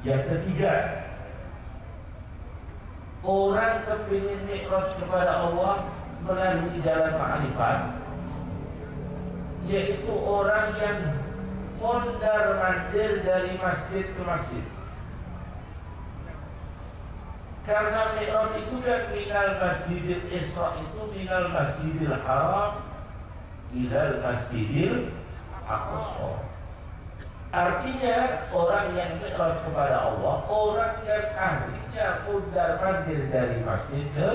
Yang ketiga, orang kepingin mi'raj kepada Allah melalui jalan ma'rifat, yaitu orang yang mondar-mandir dari masjid ke masjid. Karena mi'raj itu kan minal masjidil Isra itu minal masjidil haram ilal masjidil aqsa. Artinya orang yang mi'raj kepada Allah, orang yang ahlinya mondar-mandir dari masjid ke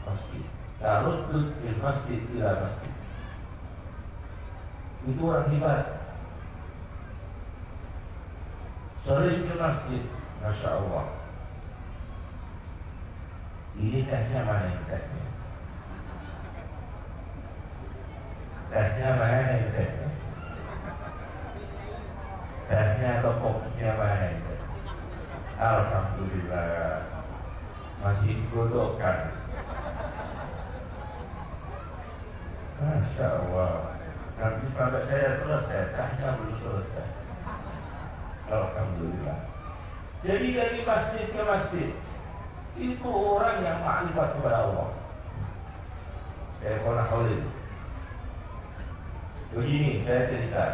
masjid. Taruddud bil masjid ila masjid. Itu orang hebat. Sering ke masjid, Masya Allah. Ini tehnya mana yang tehnya? Tehnya mana yang tehnya? Tehnya atau kopinya mana yang tehnya? Alhamdulillah, masih digodokkan. Masya Allah. Nanti sampai saya selesai, tehnya belum selesai. Alhamdulillah. Jadi dari masjid ke masjid, itu orang yang makrifat kepada Allah. Saya Khona Khalil. Begini saya cerita.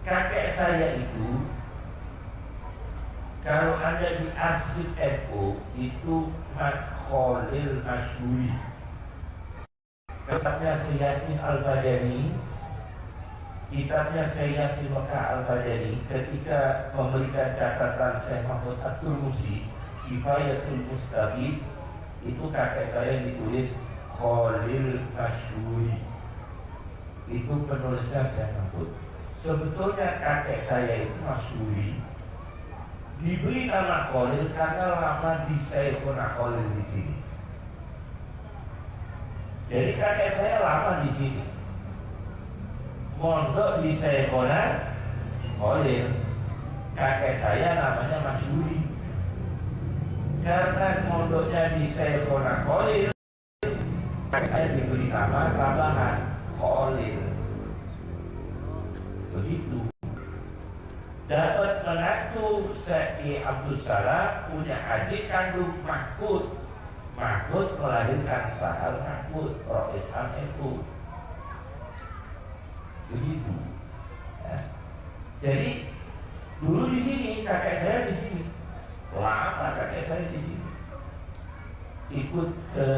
Kakek saya itu, kalau Anda di arsip NU, itu Mat Khalil Masyhuri. Kitabnya Syekh Yasin Al-Fadani, kitabnya Syekh Yasin Mekah Al-Fadani, ketika memberikan catatan Syekh Mahfud At-Turmusi, Kifayatul Mustafid, itu kakek saya yang ditulis Khalil Masyhuri. Itu penulisnya Syekh Mahfud. Sebetulnya kakek saya itu Masyhuri diberi nama Khalil karena lama di Syekhuna Khalil di sini. Jadi kakek saya lama di sini, mondok di Syekhuna Khalil. Kakek saya namanya Masyhuri. Karena mondoknya di Syekhuna Khalil, kakek saya diberi nama tambahan Khalil. Begitu. Dapat menantu Syekh Abdul Salam, punya adik kandung Mahfud. Mahfud melahirkan Sahal Mahfud, Rais NU. Begitu. Ya. Jadi dulu di sini kakek saya di sini, lama kakek saya di sini. Ikut ke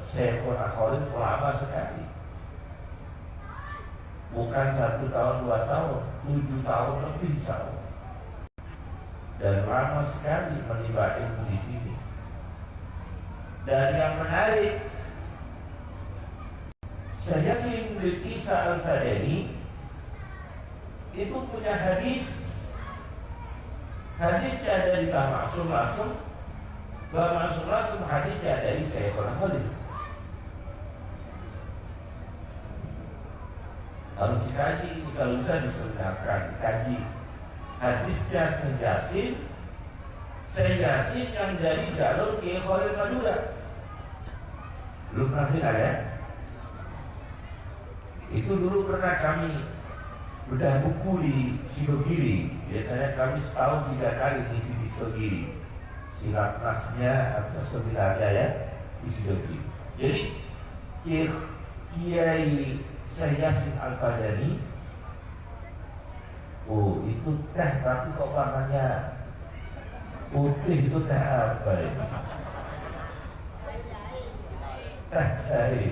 Syekhuna Khalil lama sekali. Bukan 1 tahun, 2 tahun, 7 tahun lebih jauh. Dan lama sekali menimba ilmu di sini. Dan yang menarik, Syekh Yasin bin Isa Al-Fadani itu punya hadis. Hadisnya dari Mbah Maksum langsung. Mbah Maksum langsung hadisnya dari Syekhul Khalil. Harus dikaji ini, kalau bisa diselenggarakan, dikaji. Hadisnya Syekh Yasin yang dari jalur Kiai Khalil Madura. Belum pernah dengar ya? Itu dulu pernah kami bedah buku di Sidogiri. Biasanya kami setahun 3 kali ngisi di Sidogiri. Silatnasnya atau seminarnya ya di Sidogiri. Jadi Kiai Syekh Yasin Al-Fadani, oh itu teh tapi kok warnanya putih, itu teh apa ini? Teh jahe.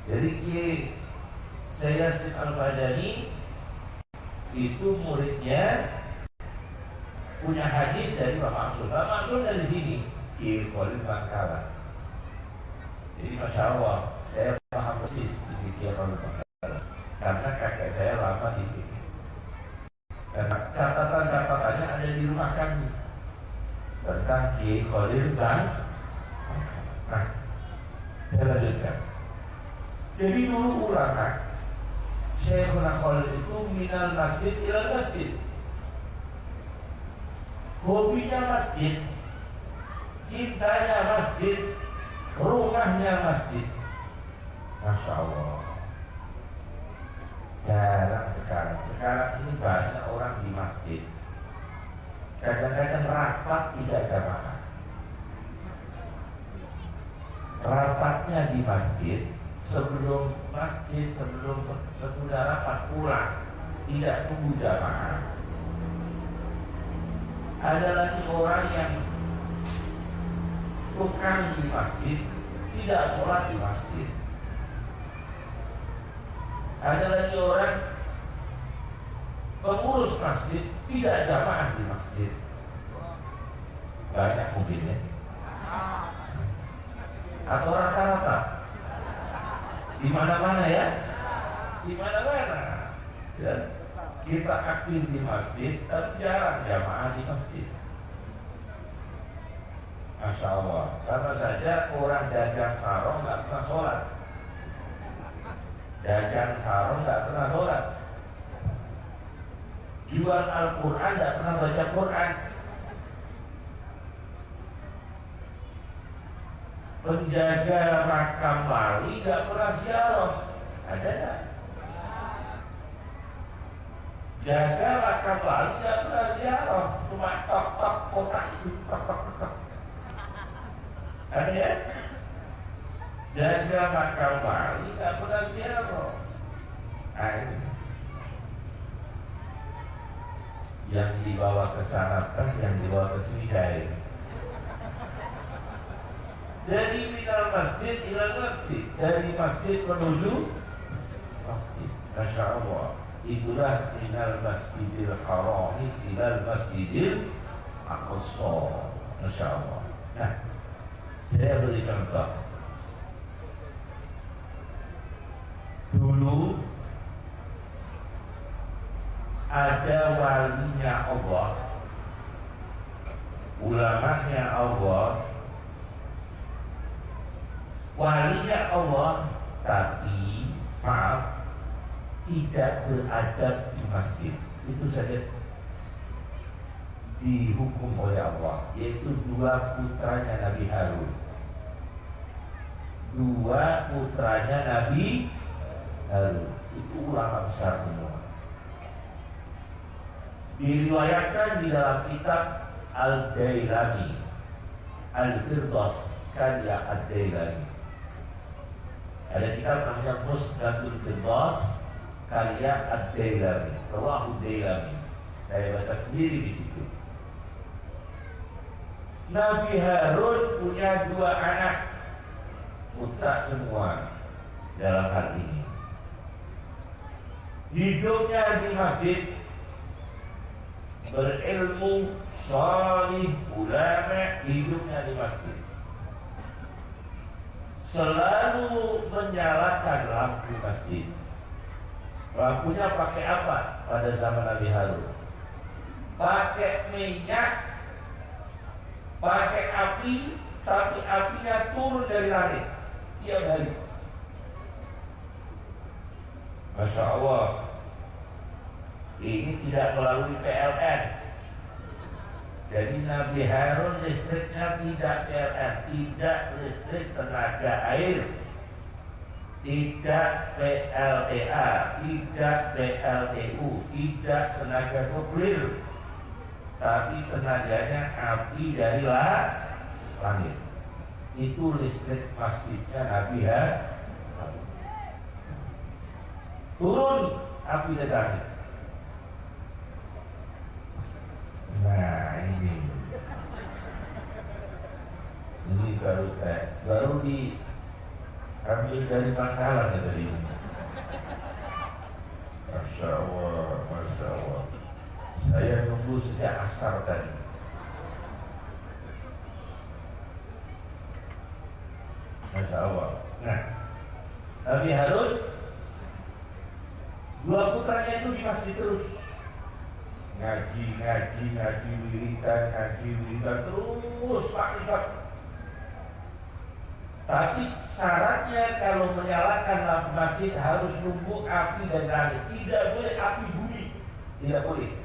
Jadi Kiai Syekh Yasin Al-Fadani itu muridnya punya hadis dari Pak Maksum. Pak Maksum dari sini, Kiai Khalil Bangkalan. Jadi Masya Allah, saya paham persis di Kiai Khalil Bangkalan karena kakek saya lama di sini. Karena catatan-catatannya ada di rumah kami tentang Kiai Khalil Bangkalan. Nah, saya lanjutkan. Jadi dulu ulama Syekhuna Khalil itu minal masjid ilal masjid. Hobinya masjid, cintanya masjid, rumahnya masjid. Masya Allah. Jarang sekarang. Sekarang ini banyak orang di masjid. Kadang-kadang rapat tidak jamaah. Rapatnya di masjid, sebelum sesudah rapat pulang, tidak tunggu jamaah. Ada lagi orang yang bukan di masjid, tidak sholat di masjid. Ada lagi orang pengurus masjid, tidak jamaah di masjid. Banyak mungkin ya. Atau rata-rata di mana-mana ya, di mana-mana. Ya. Kita aktif di masjid, tapi jarang jamaah di masjid. Masya Allah, sama saja orang dagang sarung nggak pernah sholat. Dagang sarung nggak pernah sholat. Jual Al-Quran nggak pernah baca Quran. Penjaga makam wali nggak pernah ziarah. Ada nggak? Jaga makam wali nggak pernah ziarah, cuma tok-tok kotak itu, tok-tok. Ada ya? Jaga makam wali nggak pernah ziarah. Ini yang dibawa ke sana teh, yang dibawa ke sini cair. Dari minal masjid ilal masjid, dari masjid menuju masjid. Masya Allah. Itulah minal masjidil harami ilal masjidil aqsa. Masya Allah. Nah, saya beri contoh. Dulu ada walinya Allah, ulamanya Allah, walinya Allah, tapi maaf, tidak beradab di masjid. Itu saja dihukum oleh Allah, yaitu dua putranya Nabi Harun. Dua putranya Nabi Harun itu ulama besar semua. Diriwayatkan di dalam kitab Al-Dailami, Al-Firdaus karya Al-Dailami. Ada kitab namanya Musnadul Firdaus karya Ad-Dailami, Rawahu Dailami. Saya baca sendiri di situ. Nabi Harun punya dua anak, putra semua dalam hal ini. Hidupnya di masjid, berilmu, salih, ulama, hidupnya di masjid. Selalu menyalakan lampu masjid. Lampunya pakai apa pada zaman Nabi Harun? Pakai minyak, pakai api, tapi apinya turun dari langit. Dia balik. Masya Allah. Ini tidak melalui PLN. Jadi Nabi Harun listriknya tidak PLN, tidak listrik tenaga air, tidak PLTA, tidak PLTU, tidak tenaga nuklir, tapi tenaganya api dari langit. Itu listrik masjidnya Nabi Harun. Turun api dari langit. Nah ini baru diambil dari makalah ya tadi. Masya Allah, Masya Allah. Saya nunggu sejak asar tadi. Masya Allah. Nah, Nabi Harun, dua putranya itu di masjid terus. Ngaji wiridan terus makrifat. Tapi syaratnya kalau menyalakan lampu masjid harus nunggu api dari langit. Tidak boleh api bumi, tidak boleh.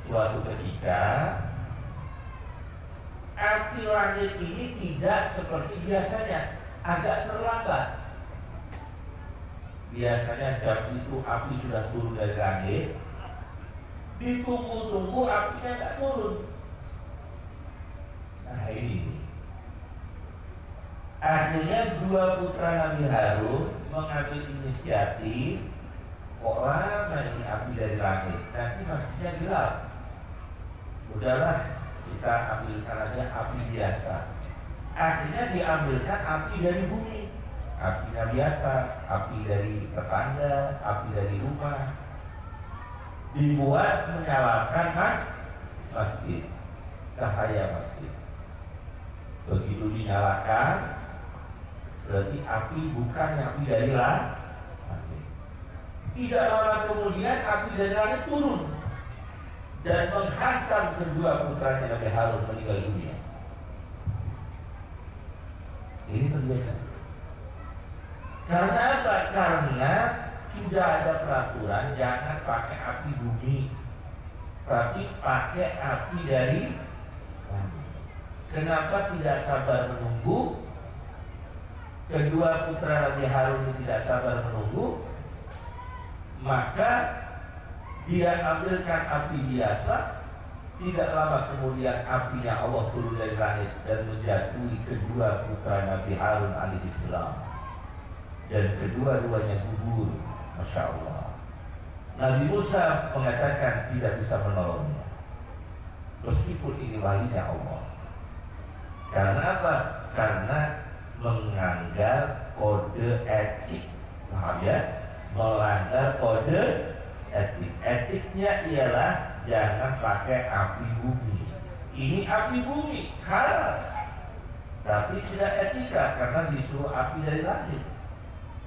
Suatu ketika api langit ini tidak seperti biasanya, agak terlambat. biasanya jam itu api sudah turun dari langit, ditunggu-tunggu apinya nggak turun. Nah ini akhirnya dua putra Nabi Harun mengambil inisiatif, kok lama ini api dari langit, nanti mestinya gelap, udahlah kita ambilkan aja api biasa. Akhirnya diambilkan api dari bumi, apinya biasa, api dari tetangga, api dari rumah, dibuat menyalakan masjid, cahaya masjid. Begitu dinyalakan, berarti api bukan api dari langit. Tidak lama kemudian api dari langit turun dan menghantam kedua putranya Nabi Harun meninggal dunia. Ini terjadi karena apa? Karena sudah ada peraturan jangan pakai api bumi, tapi pakai api dari langit. Kenapa tidak sabar menunggu? Kedua putra Nabi Harun ini tidak sabar menunggu, maka dia ambilkan api biasa. Tidak lama kemudian apinya Allah turun dari langit dan menjatuhi kedua putra Nabi Harun alaihissalam, dan kedua-duanya gugur. Masya Allah. Nabi Musa mengatakan tidak bisa menolongnya meskipun ini walinya Allah. Karena apa? Karena melanggar kode etik. Paham ya? Melanggar kode etik. Etiknya ialah jangan pakai api bumi. Ini api bumi halal, tapi tidak etika karena disuruh api dari langit.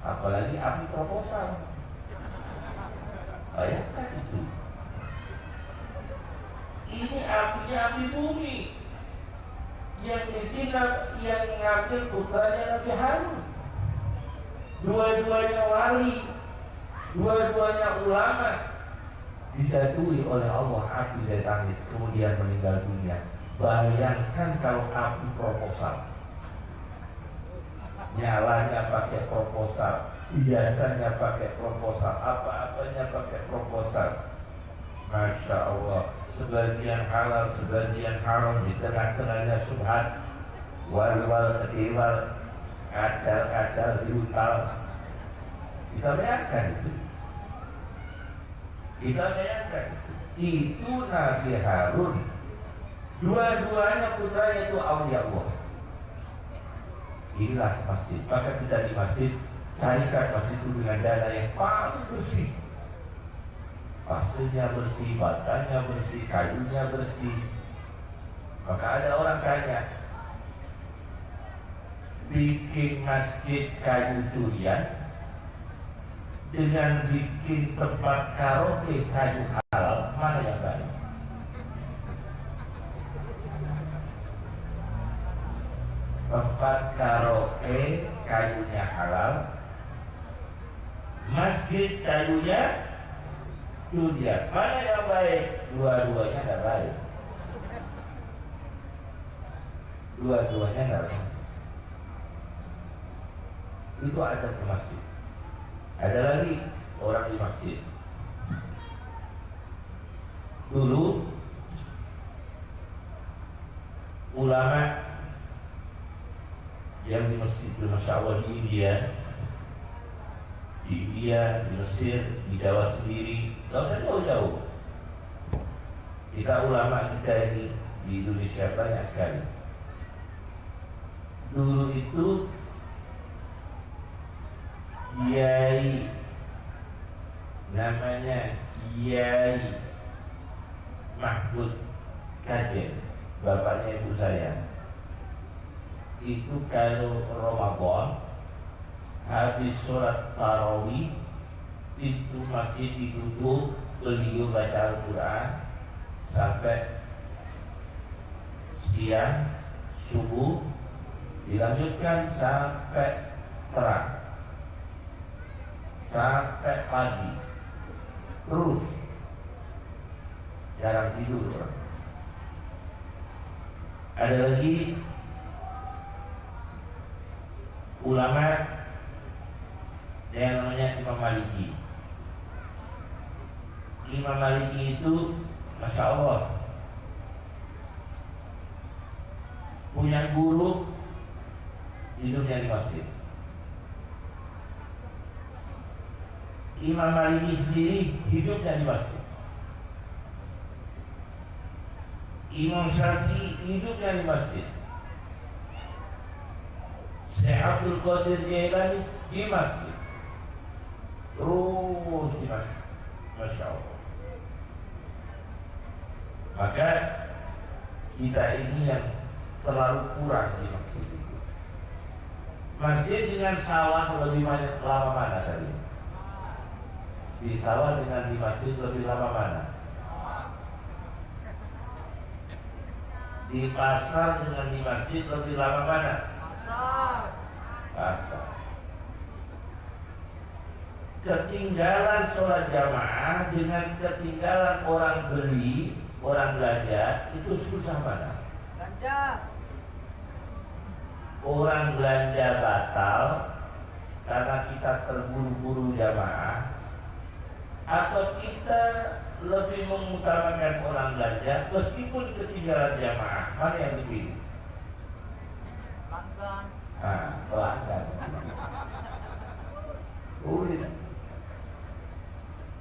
Apalagi api proposal. Bayangkan itu. Ini apinya api bumi. Yang bikin, yang ngambil putranya Nabi Harun. Dua-duanya wali, dua-duanya ulama, dijatuhi oleh Allah api dari langit, kemudian meninggal dunia. Bayangkan kalau api proposal, nyalanya pakai proposal, biasanya pakai proposal, apa-apanya pakai proposal. Masya Allah, sebagian halal, sebagian haram, di tengah-tengahnya subhat, wal-wal kediwal, kadal-kadal diutal. Kita bayangkan itu. Kita bayangkan itu Nabi Harun, dua-duanya putranya itu aulia Allah. Inilah masjid. Maka kita di masjid carikan masjid itu dengan dana yang paling bersih, pasirnya bersih, batanya bersih, kayunya bersih. Maka ada orang tanya, bikin masjid kayu curian dengan bikin tempat karaoke kayu halal, mana yang baik? Tempat karaoke kayunya halal, masjid kayunya curian, mana yang baik? Dua-duanya tidak baik. Dua-duanya tidak baik. Itu ada di masjid. Ada lagi orang di masjid. Dulu ulama yang di masjid Masya Allah di India, di Mesir, di Jawa sendiri, nggak usah jauh-jauh. Kita ulama kita ini di Indonesia banyak sekali. Dulu itu Kiai, namanya Kiai Mahfud Kajen, bapaknya ibu saya. Itu kalau Ramadan habis sholat tarawih, itu masjid ditutup, beliau baca Al-Quran sampai siang, subuh, dilanjutkan sampai terang, sampai pagi, terus jarang tidur. Ada lagi ulama yang namanya Imam Maliki. Imam Maliki itu Masya Allah punya guru, hidupnya di masjid. Imam Maliki sendiri hidupnya di masjid. Imam Syafi'i hidupnya di masjid. Syekh Abdul Qadir Jailani di masjid. Terus di masjid. Masya Allah. Maka kita ini yang terlalu kurang di masjid itu. Masjid dengan sawah lebih lama mana tadi? Di sawah dengan di masjid lebih lama mana? Di pasar dengan di masjid lebih lama mana? Pasar. Ketinggalan sholat jamaah dengan ketinggalan orang beli, orang belanja, itu susah mana? Belanja. Orang belanja batal karena kita terburu-buru jamaah, atau kita lebih mengutamakan orang belanja meskipun ketinggalan jamaah, mana yang dipilih? Pelanggan. Pelanggan. Udah.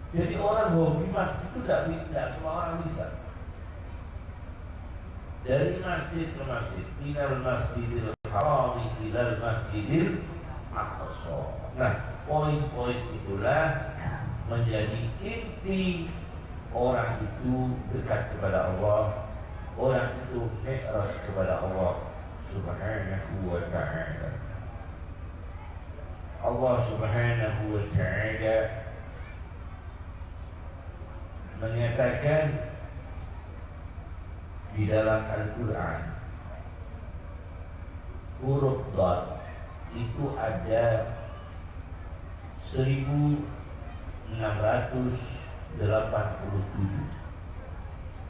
Jadi orang hobi masjid itu tidak semua orang bisa. Dari masjid ke masjid, minal masjidil haram ilal masjidil aqsa. Nah, poin-poin itulah menjadi inti orang itu dekat kepada Allah, orang itu mi'raj kepada Allah Subhanahu wa ta'ala. Allah Subhanahu wa ta'ala menyatakan di dalam Al-Quran, huruf dad itu ada 1687.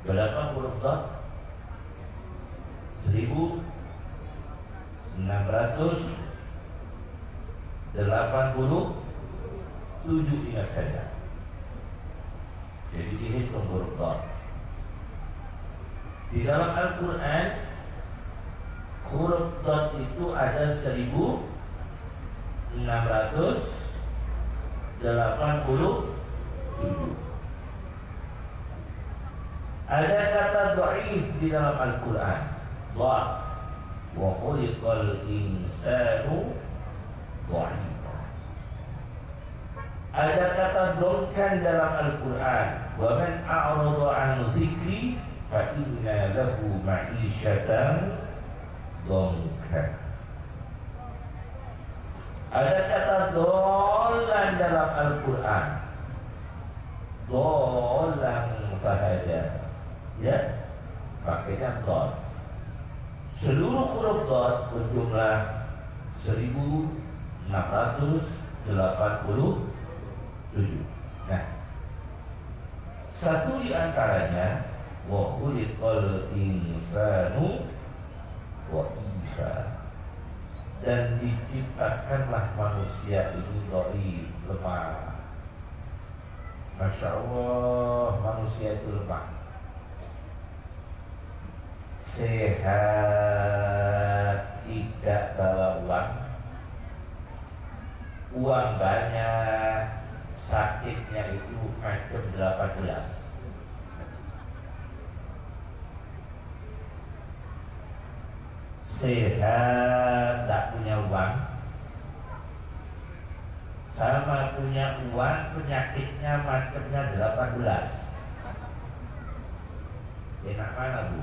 Berapa huruf dad? 1687, ingat saja. Jadi dihitung huruf dad. Di dalam Al-Quran, huruf dad itu ada 1687. Ada kata dhaif di dalam Al-Quran, dha, wa khuliqal insanu dha'ifa. Ada kata dongkan dalam Al-Quran, wa man a'rada an dzikri fa inna lahu ma'isyatan dongka. Ada kata dolan dalam Al-Quran, dolan fahada, ya, pakainya dot. Seluruh huruf dot berjumlah 1687. Nah, satu di antaranya wa khuliqal insanu dha'ifa, dan diciptakanlah manusia ini dhaif, lemah. Masya Allah, manusia itu lemah. Sehat, tidak bawa uang, uang banyak, sakitnya itu macam 18. Sehat, tak punya uang, sama punya uang, penyakitnya macamnya 18. Enak mana, Bu?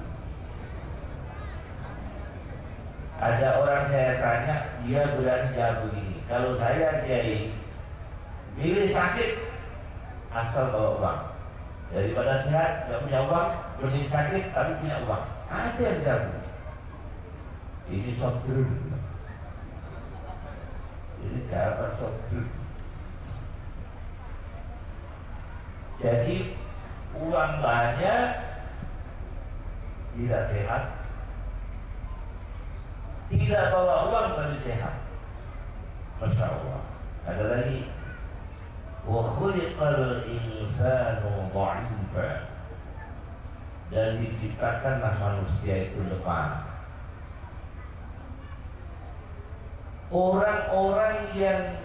Ada orang saya tanya, dia berani jawab begini, kalau saya jadi milih sakit asal bawa uang daripada sehat tidak punya uang, mending sakit tapi punya uang. Ada yang jawab, ini soft drink, ini jawaban soft drink. Jadi uang banyak tidak sehat, tidak bawa uang tapi sehat. Masya Allah. Ada lagi, wa khuliqal insanu dha'ifa, dan diciptakanlah manusia itu lemah. Orang-orang yang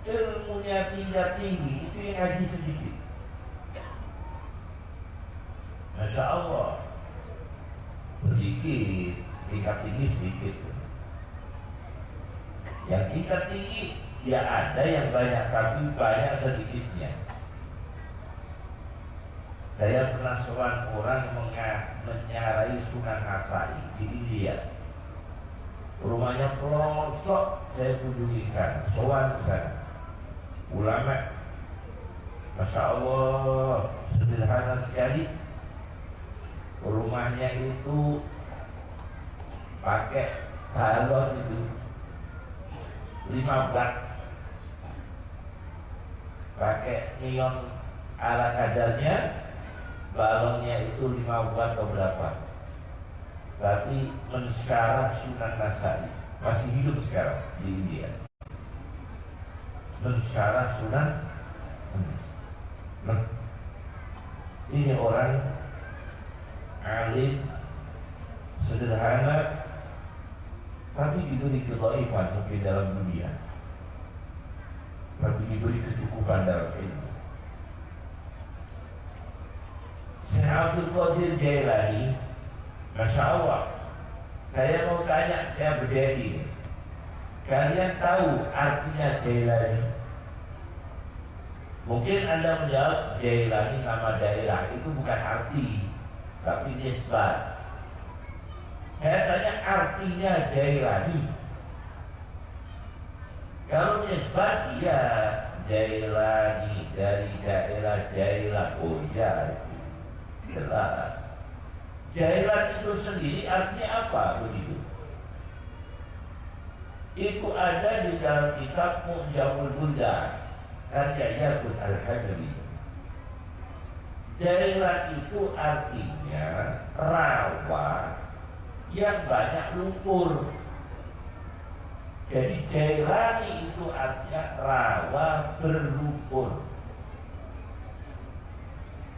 ilmunya tinggi itu yang ngaji sedikit. Masya Allah, sedikit, tingkat tinggi sedikit. Yang tingkat tinggi ya ada yang banyak, tapi banyak sedikitnya. Saya pernah seorang orang menyarai Sunan Nasai di India. Rumahnya pelosok, saya kunjungi ke sana, sowan ke sana. Ulama, Masya Allah, sederhana sekali. Rumahnya itu pakai balon itu 5 watt, pakai neon ala kadarnya. Balonnya itu 5 watt atau berapa, berarti mensyarah Sunan Nasai, masih hidup sekarang di India. Mensyarah Sunan Nasai. Nah, ini orang alim, sederhana, tapi diberi kedhaifan mungkin dalam dunia, tapi diberi kecukupan dalam ilmu. Syekh Abdul Qadir Jailani, Masya Allah, saya mau tanya, saya berdiri, kalian tahu artinya Jailani? Mungkin Anda menjawab, Jailani nama daerah, itu bukan arti, tapi nisbat. Saya tanya artinya Jailani. Kalau nisbat, iya, Jailani dari daerah Jailan. Oh iya, jelas. Jailan itu sendiri artinya apa? Begitu. Itu ada di dalam kitab Mu'jamul Buldan karya Yaqut Al-Hajri. Jailan itu artinya rawa yang banyak lumpur. Jadi Jailani itu artinya rawa berlumpur.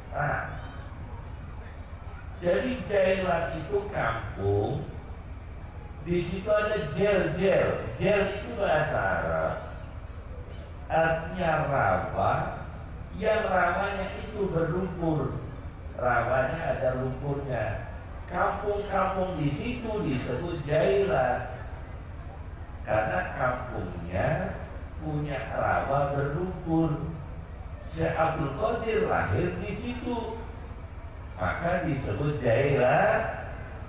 Nah, jadi Jailan itu kampung, di situ ada jel-jel. Jel itu bahasa Arab, artinya rawa, yang rawanya itu berlumpur. Rawanya ada lumpurnya. Kampung-kampung di situ disebut Jailan karena kampungnya punya rawa berlumpur. Syekh Abdul Qadir lahir di situ, maka disebut Jailan.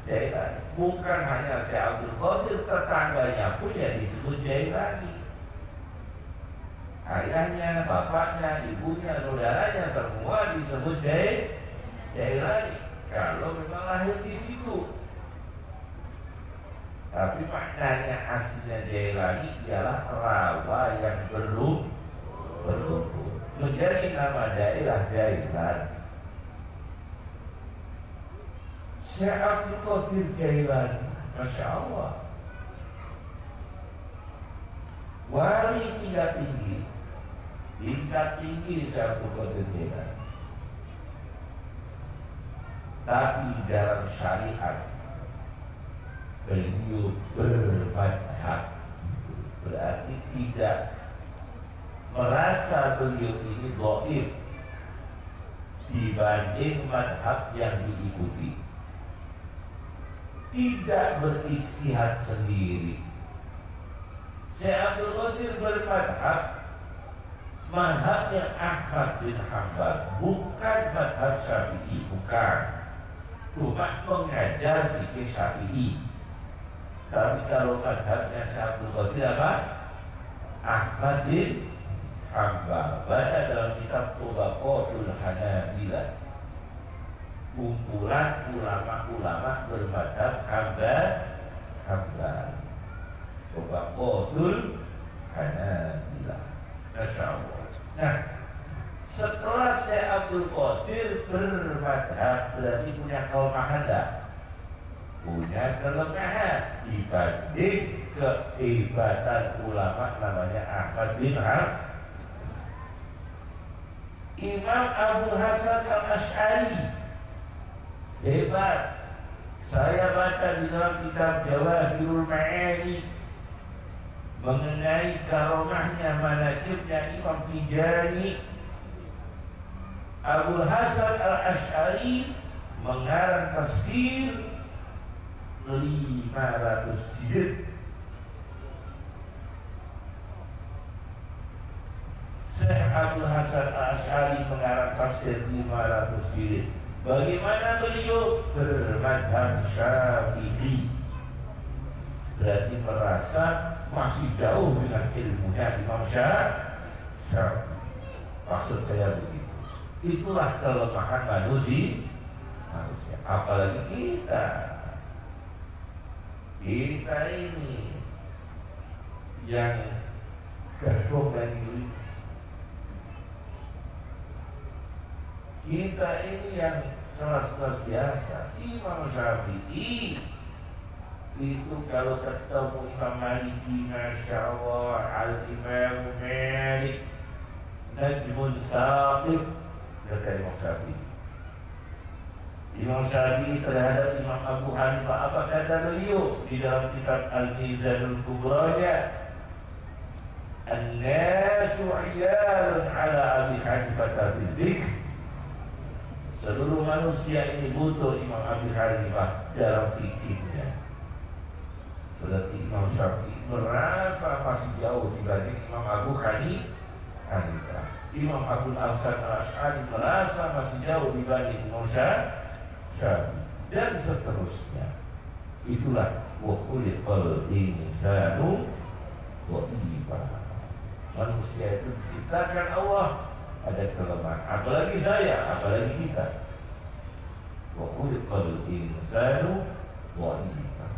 Jailan bukan hanya Syekh Abdul Qadir, tetangganya pun ya disebut Jailani. Ayahnya, bapaknya, ibunya, saudaranya semua disebut Jailani. Kalau memang lahir di situ. Tapi maknanya aslinya Jailani ialah rawa yang berlumpur. Menjadi nama daerah Jailan. Syekh Abdul Qadir Jailani, Masya Allah, wali tingkat tinggi Syekh Abdul Qadir Jailani. Tapi dalam syariat beliau bermadhab, berarti tidak merasa beliau ini dhaif dibanding madhab yang diikuti. Tidak berijtihad sendiri. Syekh Abdul Qadir bermadhab madhabnya Ahmad bin Hanbal, bukan madhab Syafi'i, bukan. Cuma mengajar fikih Syafi'i. Tapi kalau madhabnya Syekh Abdul Qadir apa? Ahmad bin Hanbal. Baca dalam kitab Tabaqatul Hanabilah, kumpulan ulama-ulama bermadhab Hanbal. Tabaqatul Hanabilah. Masya Allah. Nah, setelah Syekh Abdul Qadir bermadhab, berarti punya kaul mahanda. punya kelemahan dibanding kehebatan ulama namanya Ahmad bin Hanbal. Imam Abu Hasan Al-Asy'ari hebat. Saya baca di dalam kitab Jawahirul Ma'ani mengenai karomahnya, manaqibnya Imam Tijani. Abu Hasan Al-Asy'ari mengarang tafsir 500 jilid. Syekh Abu Hasan Al-Asy'ari mengarang tafsir 500 jilid. Bagaimana beliau? Bermadhab Syafi'i. Berarti merasa masih jauh dengan ilmunya Imam Syafi'i. Maksud saya begitu. Itulah kelemahan manusia. Apalagi kita ini yang gabung dan ini, kita ini yang kelas-kelas biasa. Imam Syafi'i itu kalau ketemu Imam Maliki, Masya Allah, Al-Imam Malik, Najmun Saqib, kata Imam Syafi'i. Imam Syafi'i terhadap Imam Abu Hanifah, apa kata beliau di dalam kitab Al-Mizanul Kubranya? An-nasu 'iyalun 'ala Abi Hanifah fi dzikr. Seluruh manusia ini butuh Imam Abu Hanifah dalam fikihnya. Berarti Imam Syafi'i merasa masih jauh dibanding Imam Abu Hanifah. Imam Abu Hasan Al-Asy'ari merasa masih jauh dibanding Imam Syafi'i, dan seterusnya. Itulah wa khuliqal insanu dha'ifa. Manusia itu diciptakan Allah ada kelemahan, apalagi saya, apalagi kita. Wa khuliqal insanu dha'ifa.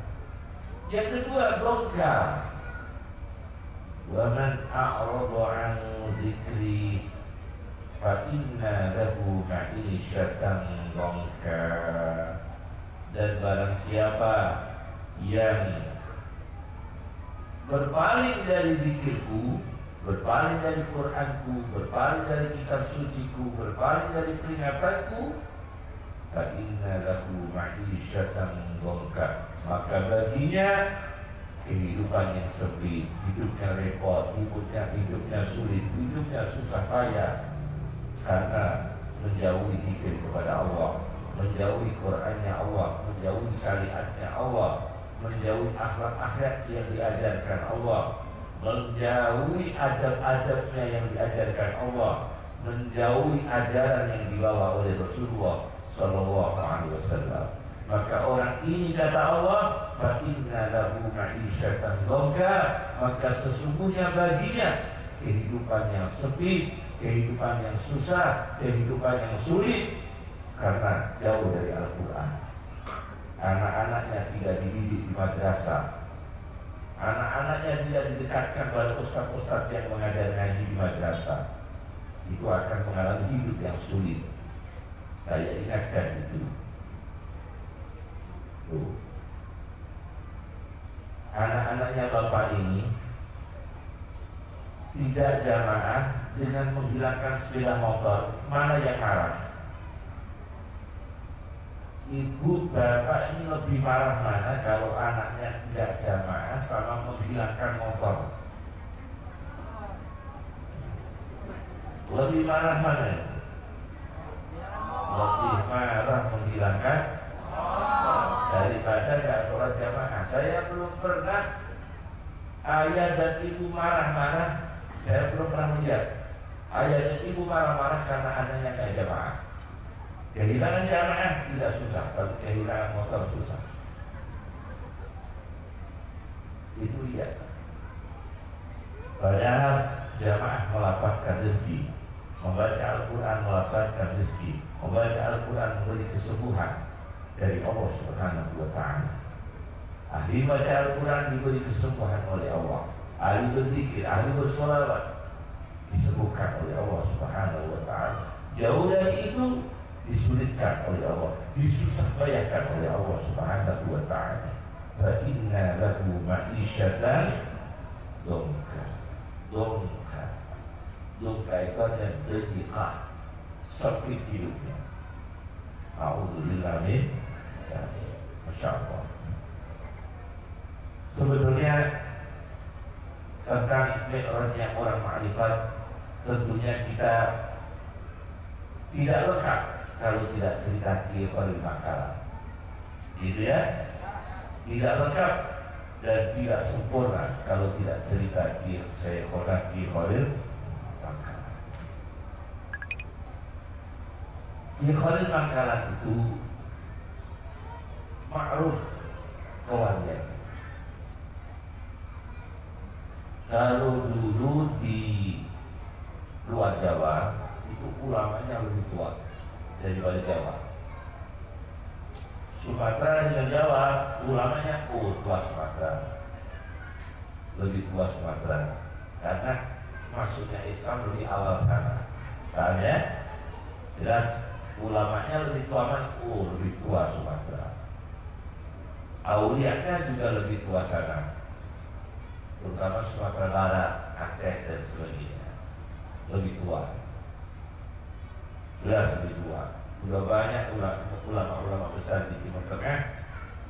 Yang kedua, dongkar. Wa man a'rada 'an zikri fa inna lahu ma'isyatan dongka. Dan barang siapa yang berpaling dari zikirku, berpaling dari Qur'anku, berpaling dari kitab suciku, berpaling dari peringatanku, fa inna lahu ma'isyatan dongka, maka baginya kehidupan yang sempit, hidupnya repot, hidupnya sulit, hidupnya susah payah, karena menjauhi zikir kepada Allah, menjauhi Qur'annya Allah, menjauhi syariatnya Allah, menjauhi akhlak-akhlak yang diajarkan Allah, menjauhi adab-adabnya yang diajarkan Allah, menjauhi ajaran yang dibawa oleh Rasulullah Sallallahu Alaihi Wasallam. Maka orang ini, kata Allah, fa inna lahu ma'isyatan dongka, maka sesungguhnya baginya kehidupan yang sempit, kehidupan yang susah, kehidupan yang sulit, karena jauh dari Al-Quran. Anak-anaknya tidak dididik di madrasah, anak-anaknya tidak didekatkan pada ustaz-ustaz yang mengajar ngaji di madrasah. Itu akan mengalami hidup yang sulit. Saya ingatkan itu. Anak-anaknya bapak ini tidak jamaah dengan menghilangkan sepeda motor, mana yang marah? Ibu bapak ini lebih marah mana kalau anaknya tidak jamaah sama menghilangkan motor? Lebih marah mana itu? Lebih marah menghilangkan daripada gak sholat jamaah. Saya belum pernah ayah dan ibu marah-marah. Saya belum pernah melihat ayah dan ibu marah-marah karena anaknya gak jamaah. Kehilangan jamaah tidak susah, tapi kehilangan motor susah. Itu iya. Padahal jamaah melapangkan rezeki, membaca Al-Quran melapangkan rezeki, membaca Al-Quran memberi kesembuhan dari Allah Subhanahu wa Ta'ala. Ahli baca Al-Quran diberi kesembuhan oleh Allah. Ahli berzikir, ahli bersolawat disembuhkan oleh Allah Subhanahu wa Ta'ala. Jauh dari itu, disulitkan oleh Allah, disusah payahkan oleh Allah Subhanahu wa ta'ala. Fa inna lahu ma'isyatan dongka. Dongka itu ada detikah sempit hidupnya. A'udzubillah min dzalik. Masya Allah. Sebetulnya tentang mi'rajnya orang ma'rifat, tentunya kita tidak lengkap kalau tidak cerita Ki Khalil Bangkalan, gitu ya. Tidak lengkap dan tidak sempurna kalau tidak cerita Ki Khalil Bangkalan. Ki Khalil Bangkalan itu ma'ruf kewalian. Kalau dulu di luar Jawa itu ulamanya lebih tua dari Jawa. Sumatera dengan Jawa ulamanya tua Sumatera, lebih tua Sumatera karena masuknya Islam lebih awal sana. Paham ya? Jelas ulamanya lebih tua lebih tua Sumatera. Aulianya juga lebih tua sana, terutama Sumatera Barat, Aceh dan sebagainya, lebih tua. Jelas lebih tua. Sudah banyak ulama-ulama besar di Timur Tengah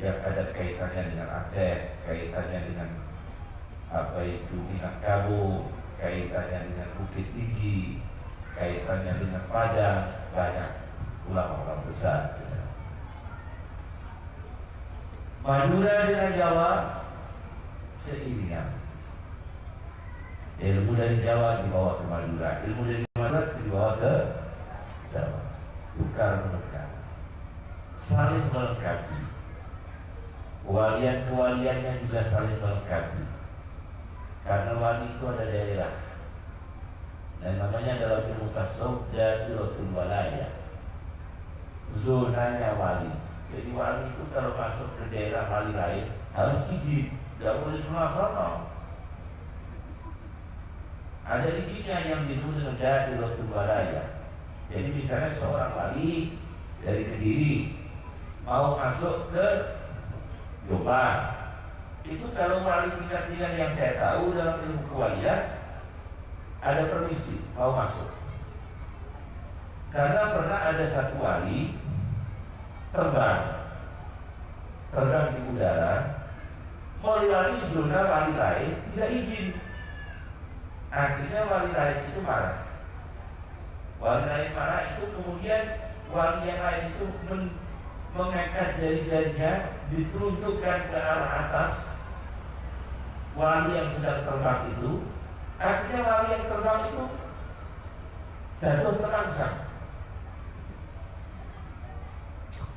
yang ada kaitannya dengan Aceh, kaitannya dengan Minangkabau, kaitannya dengan Bukit Tinggi, kaitannya dengan Padang. Banyak ulama-ulama besar. Madura dengan Jawa seiringan. Ilmu dari Jawa dibawa ke Madura, ilmu dari Madura dibawa ke Jawa. Tukar menukar, saling melengkapi. Kewalian-kewaliannya juga saling melengkapi. Karena wali itu ada daerah, dan namanya dalam ilmu tasawuf dairatul walayah, zonanya wali. Jadi wali itu kalau masuk ke daerah wali lain harus izin, tidak boleh sembarangan. Ada izinnya yang disebut dengan dairatul walayah. Jadi misalnya seorang wali dari Kediri mau masuk ke Jombang, itu kalau wali tingkat-tingkat yang saya tahu dalam ilmu kewalian ada permisi mau masuk. Karena pernah ada satu wali terbang di udara melewati zona wali lain tidak izin. Akhirnya wali lain itu marah. Wali lain marah itu kemudian wali yang lain itu mengangkat jari-jarinya ditunjukkan ke arah atas wali yang sedang terbang itu. Akhirnya wali yang terbang itu jatuh terangsang.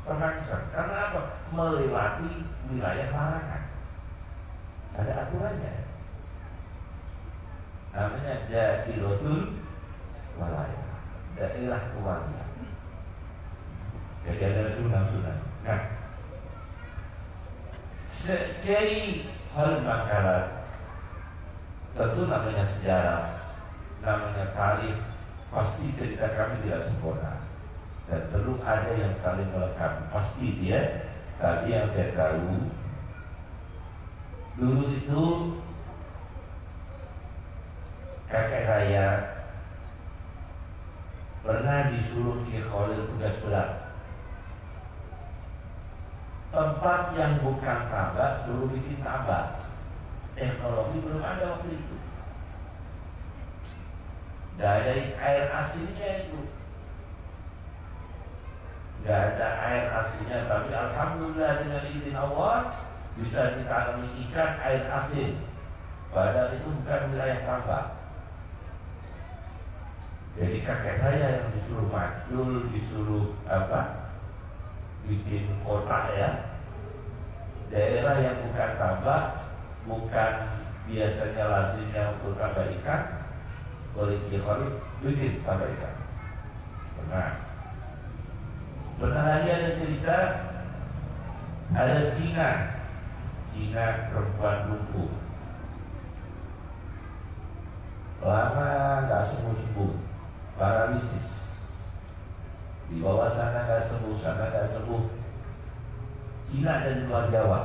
Karena apa? Melewati wilayah larangan. Ada aturannya. Namanya dairatul walayah, daerah kewalian. Jadi ada sunnah-sunnah. Nah, Kiai Khalil Bangkalan tentu namanya sejarah, namanya tarikh, pasti cerita kami tidak sempurna dan perlu ada yang saling melengkapi. Pasti dia. Tapi yang saya tahu dulu itu kakek saya pernah disuruh Ki Khalil tugas berat. Tempat yang bukan tambak suruh bikin tambak. Teknologi belum ada waktu itu. Dari air asinnya itu nggak ada air asinnya, tapi alhamdulillah dengan izin Allah bisa ditanami ikan air asin. Padahal itu bukan wilayah tambak. Jadi kakek saya yang disuruh majul, disuruh bikin kota ya, daerah yang bukan tambak, bukan biasanya lazimnya untuk tambak ikan, boleh Ki Khalil bikin tambak ikan. Pernah lagi ada cerita, ada Cina perempuan lumpuh, lama nggak sembuh-sembuh, paralisis. Di bawah sana nggak sembuh, sana nggak sembuh. Cina dan luar Jawa.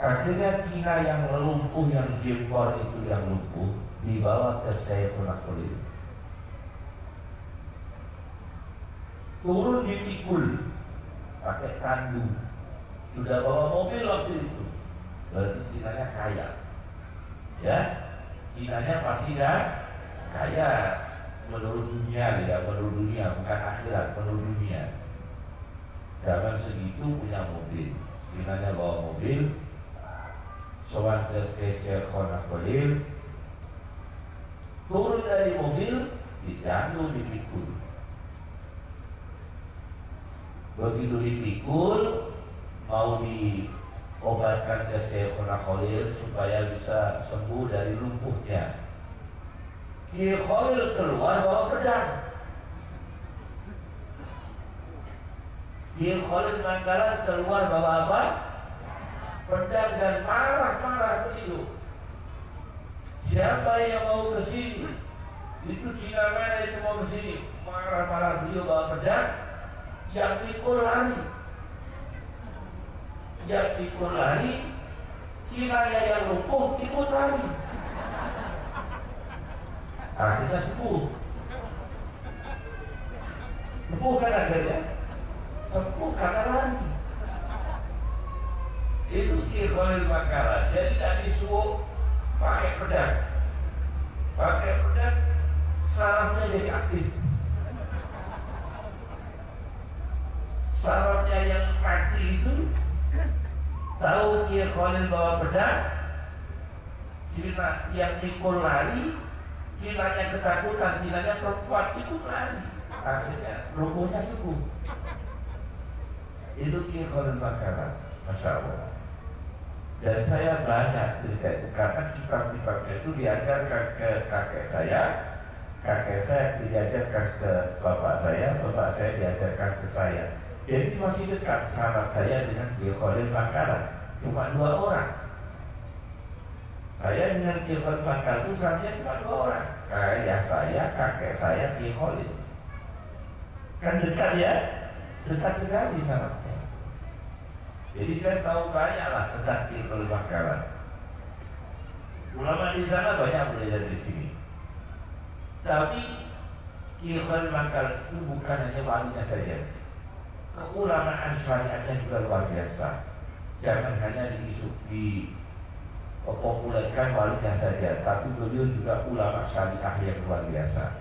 Akhirnya Cina yang lumpuh, yang jempol itu yang lumpuh, dibawa ke Syekhul Khalil. Turun dipikul pakai tandu. Sudah bawa mobil waktu itu. Berarti Cinanya kaya. Ya, Cinanya pasti dah kaya menurut dunia, ya, menurut dunia, bukan akhirat, menurut dunia. Zaman segitu punya mobil. Cinanya bawa mobil, sowan ke Syekhul Khalil, turun dari mobil, ditandu, dipikul. Begitu dipikul, mau diobatkan ke Syekhul Khalil supaya bisa sembuh dari lumpuhnya. Kiai Khalil keluar bawa pedang. Kiai Khalil Manggaran keluar bawa apa? Pedang, dan marah-marah begitu. Siapa yang mau ke sini? Itu Cina mana itu mau ke sini? Marah-marah beliau bawa pedang. Yang pikul lari. Yang pikul lari, Cinanya yang lumpuh ikut lari. Akhirnya sembuh. Sembuh kan akhirnya? Sembuh karena lari. Itu Kiai Khalil Manggaran. Jadi tidak disuruh pakai pedang. Pakai pedang, sarafnya jadi aktif. Sarafnya yang mati itu, tahu Kiai Khalil bawa pedang, Cina yang pikul lari, Cinanya ketakutan, Cinanya perempuan ikut lari. Akhirnya lumpuhnya sembuh. Itu Kiai Khalil Manggaran, Masya Allah. Dan saya banyak cerita itu karena kitab-kitabnya itu diajarkan ke kakek saya diajarkan ke bapak saya diajarkan ke saya. Jadi masih dekat sanad saya dengan Kiai Khalil Manggaran, cuma 2 orang. Saya dengan Kiai Khalil Manggaran itu sanadnya cuma 2 orang. Ayah saya, kakek saya, Kiai Khalil. Kan dekat ya, dekat sekali sanadnya. Jadi saya tahu banyak lah tentang Kiai Khalil Manggaran. Ulama di sana banyak belajar di sini. Tapi Kiai Khalil Manggaran itu bukan hanya walinya saja. Keulamaan syariatnya juga luar biasa. Jangan hanya dipopulerkan walinya saja, tapi beliau juga ulama syariah yang luar biasa.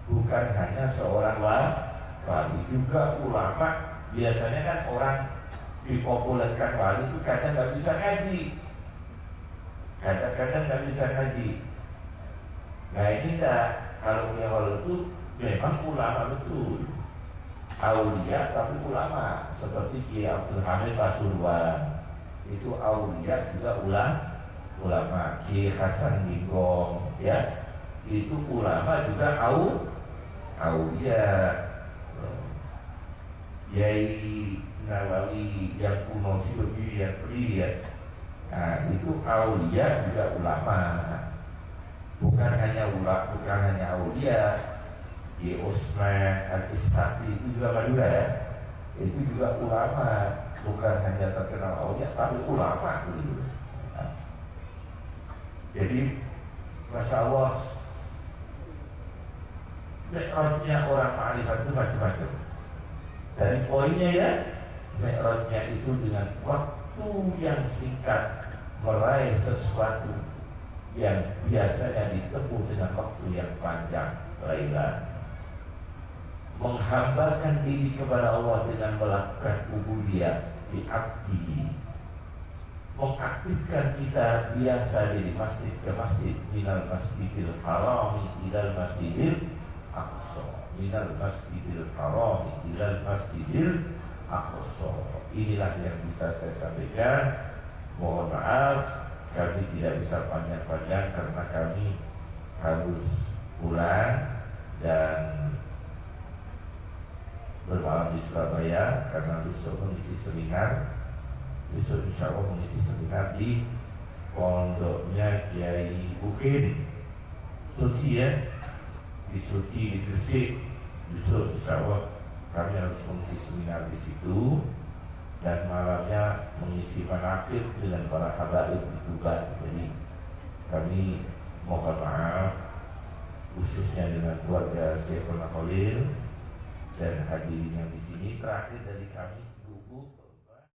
Bukan hanya seorang wali, juga ulama. Biasanya kan orang dipopulerkan wali itu kadang nggak bisa ngaji, kadang-kadang nggak bisa ngaji. Nah ini enggak, kalau Kiai itu memang ulama betul, aulia tapi ulama, seperti Kiai Abdul Hamid Pasuruan itu aulia juga ulama. Kiai Hasan Gigong ya itu ulama juga aulia. Yai Nawawi yang kuno Sirgi yang berdiri, nah itu aulia juga ulama, bukan hanya aulia. Di Osman Al-Istati itu juga Madura ya, itu juga ulama, bukan hanya terkenal aulia tapi ulama gitu. Nah, jadi Masya Allah, backgroundnya orang ma'rifat itu macam-macam. Dari poinnya ya, mi'rajnya itu dengan waktu yang singkat meraih sesuatu yang biasanya ditempuh dengan waktu yang panjang. Lailan, menghambakan diri kepada Allah dengan melakukan ubudiyah di abdihi, mengaktifkan kita biasa dari masjid ke masjid, minal masjidil harami ilal masjidil aqsa, minal masjidil harami ilal masjidil aqsa. Inilah yang bisa saya sampaikan. Mohon maaf kami tidak bisa panjang-panjang karena kami harus pulang dan bermalam di Surabaya karena besok mengisi seminar. Besok insya Allah mengisi seminar di pondoknya Kiai Bukin Suci ya, di Suci, di Gresik. Besok insya Allah kami harus mengisi seminar di situ dan malamnya mengisi manaqib dengan para habaib di Tuban. Jadi kami mohon maaf khususnya dengan keluarga Syekhul Khalil dan hadirin yang di sini. Terakhir dari kami, Buku